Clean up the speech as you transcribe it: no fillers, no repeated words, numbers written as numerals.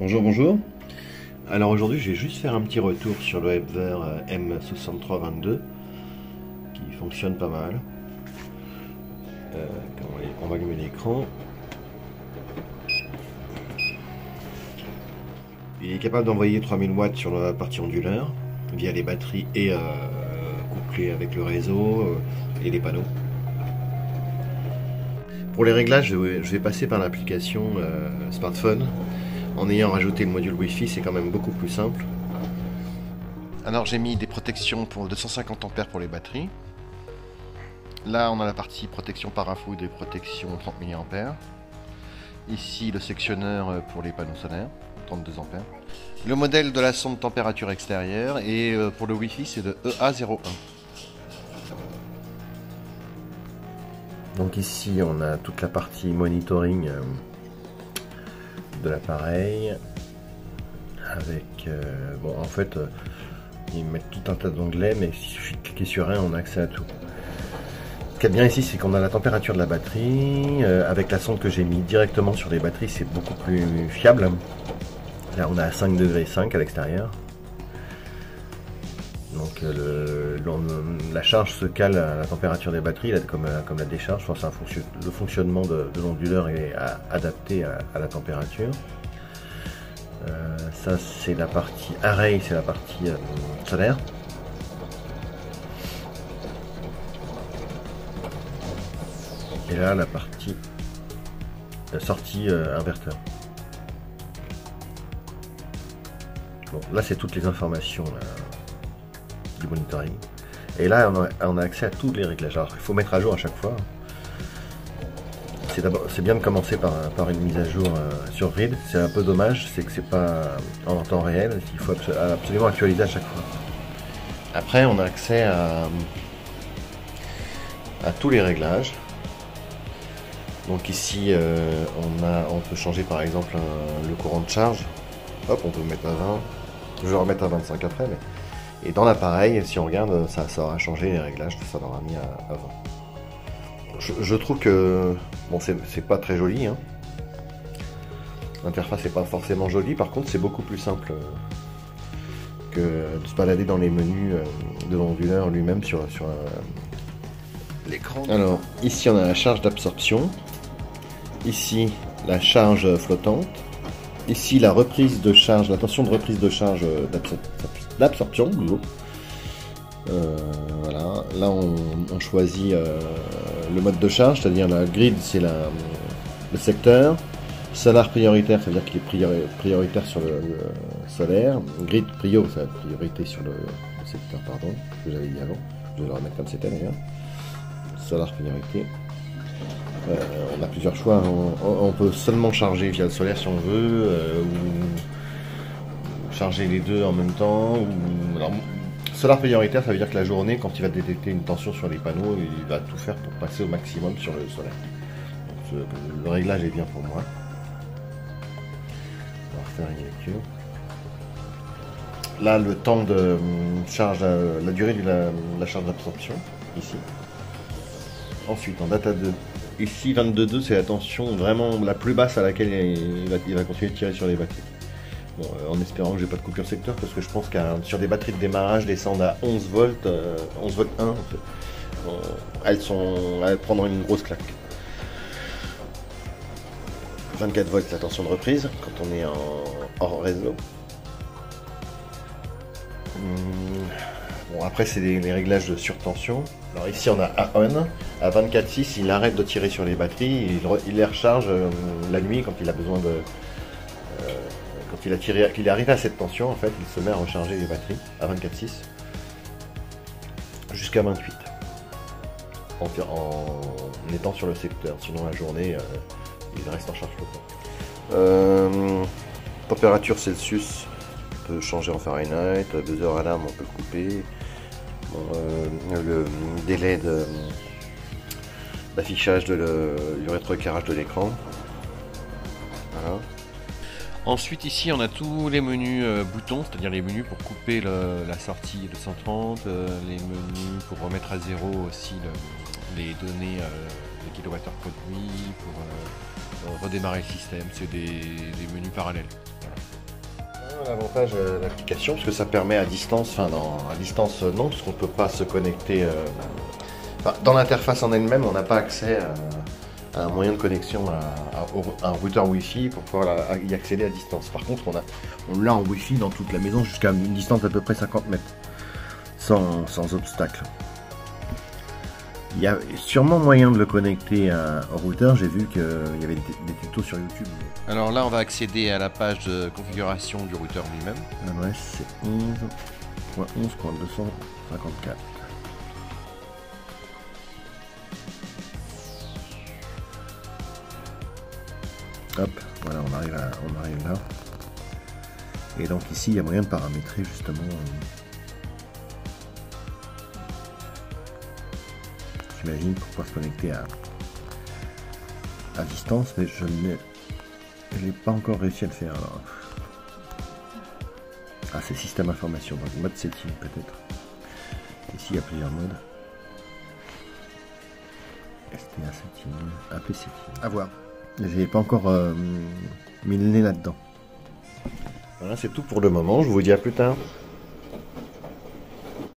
Bonjour, bonjour. Alors aujourd'hui, je vais juste faire un petit retour sur le Webver M6322 qui fonctionne pas mal. On va allumer l'écran. Il est capable d'envoyer 3000 watts sur la partie onduleur via les batteries et couplé avec le réseau et les panneaux. Pour les réglages, je vais passer par l'application smartphone. En ayant rajouté le module Wi-Fi, c'est quand même beaucoup plus simple. Alors j'ai mis des protections pour 250 ampères pour les batteries. Là on a la partie protection parafou et des protections 30 mA. Ici le sectionneur pour les panneaux solaires, 32 ampères. Le modèle de la sonde température extérieure et pour le Wi-Fi c'est de EA01. Donc ici on a toute la partie monitoring de l'appareil avec bon en fait ils mettent tout un tas d'onglets, mais il suffit de cliquer sur un, on a accès à tout. Ce qui est bien ici, c'est qu'on a la température de la batterie avec la sonde que j'ai mis directement sur les batteries, c'est beaucoup plus fiable. Là on a 5,5 degrés à l'extérieur, donc la charge se cale à la température des batteries, là, comme la décharge. Enfin, le fonctionnement de l'onduleur est adapté à la température. Ça c'est la partie array, c'est la partie solaire. Et là la partie sortie inverteur. Bon, là c'est toutes les informations là, du monitoring. Et là on a accès à tous les réglages. Alors il faut mettre à jour à chaque fois. C'est bien de commencer par une mise à jour sur grid. C'est un peu dommage, c'est que c'est pas en temps réel. Il faut absolument actualiser à chaque fois. Après on a accès à tous les réglages. Donc ici on peut changer par exemple le courant de charge. Hop, on peut le mettre à 20. Je vais remettre à 25 après. Et dans l'appareil, si on regarde, ça aura changé les réglages, ça l'aura mis à 20. Je trouve que bon, c'est pas très joli, hein. L'interface n'est pas forcément jolie, par contre c'est beaucoup plus simple que de se balader dans les menus de l'onduleur lui-même sur l'écran. Alors ici on a la charge d'absorption, ici la charge flottante, ici la reprise de charge, la tension de reprise de charge d'absorption. Voilà, là on choisit le mode de charge, c'est-à-dire la grid c'est le secteur, solar prioritaire, ça veut dire qu'il est prioritaire sur le solaire, grid prio, c'est la priorité sur le secteur, pardon, que j'avais dit avant, je vais le remettre comme c'était d'ailleurs, solar priorité. On a plusieurs choix, on peut seulement charger via le solaire si on veut, ou charger les deux en même temps, alors, solar prioritaire, ça veut dire que la journée, quand il va détecter une tension sur les panneaux, il va tout faire pour passer au maximum sur le solaire. Donc, le réglage est bien pour moi. On va refaire une lecture. Là, le temps de charge, la durée de la charge d'absorption, ici. Ensuite, en data 2, ici 22.2, c'est la tension vraiment la plus basse à laquelle il va continuer de tirer sur les batteries. Bon, en espérant que j'ai pas de coupure secteur, parce que je pense que sur des batteries de démarrage descendre à 11 volts, 11 volts 1, en fait, elles prendront une grosse claque. 24 volts la tension de reprise quand on est hors réseau. Bon, après c'est les réglages de surtension. Alors ici on a A-on, à 24.6 il arrête de tirer sur les batteries, il les recharge la nuit quand il a besoin de... Quand il est arrivé à cette tension, en fait, il se met à recharger les batteries à 24.6 jusqu'à 28 en étant sur le secteur. Sinon, la journée, il reste en charge flottante. Température Celsius, on peut changer en Fahrenheit. 2 heures alarme, on peut le couper. Le délai d'affichage du rétroéclairage de l'écran. Voilà. Ensuite ici on a tous les menus boutons, c'est-à-dire les menus pour couper la sortie de 130, les menus pour remettre à zéro aussi les données, les kilowattheures produits, pour redémarrer le système, c'est des menus parallèles. Voilà. L'avantage de l'application, parce que ça permet à distance, enfin à distance non, parce qu'on ne peut pas se connecter. Dans l'interface en elle-même, on n'a pas accès à un moyen de connexion à un routeur Wi-Fi pour pouvoir y accéder à distance. Par contre, on l'a en Wi-Fi dans toute la maison jusqu'à une distance d'à peu près 50 mètres, sans obstacle. Il y a sûrement moyen de le connecter au routeur. J'ai vu qu'il y avait des tutos sur YouTube. Alors là, on va accéder à la page de configuration du routeur lui-même. L'adresse c'est 11.11.254. Hop, voilà, on arrive là. Et donc ici, il y a moyen de paramétrer justement. J'imagine pour pouvoir se connecter à distance, mais je n'ai pas encore réussi à le faire. Alors. Ah, c'est système information, donc mode setting peut-être. Ici, il y a plusieurs modes. STA setting, AP setting. À voir. J'ai pas encore mis le nez là-dedans. Voilà, c'est tout pour le moment. Je vous dis à plus tard.